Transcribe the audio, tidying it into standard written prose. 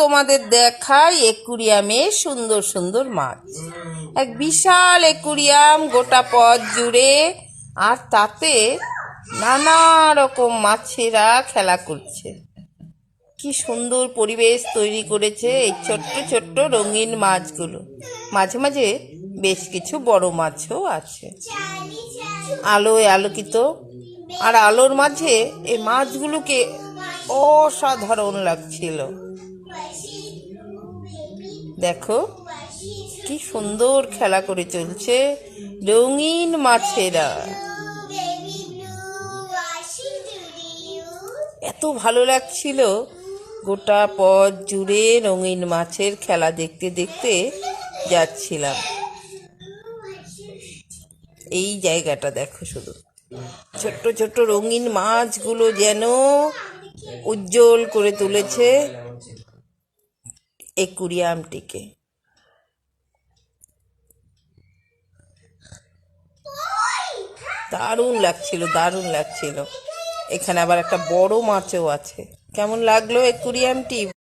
তোমাদের দেখাই একুরিয়ামে সুন্দর সুন্দর মাছ। এক বিশাল একুরিয়াম গোটা পথ জুড়ে, আর তাতে নানা রকম মাছেরা খেলা করছে। কি সুন্দর পরিবেশ তৈরি করেছে এই ছোট্ট ছোট্ট রঙিন মাছগুলো। মাঝে মাঝে বেশ কিছু বড় মাছও আছে, আলোয় আলোকিত। আর আলোর মাঝে এই মাছগুলোকে অসাধারণ লাগছিল। দেখো কি সুন্দর খেলা করে চলছে রঙিন মাছেরা। এত ভালো লাগছিল, গোটা পথ জুড়ে রঙিন মাছের খেলা দেখতে দেখতে যাচ্ছিলাম। এই জায়গাটা দেখো, শুধু ছোট্ট ছোট্ট রঙিন মাছগুলো যেন উজ্জ্বল করে তুলেছে একুরিয়ামটিকে। দারুণ লাগছিল, দারুণ লাগছিল। এখানে আবার একটা বড় মাছও আছে। কেমন লাগলো একুরিয়ামটি?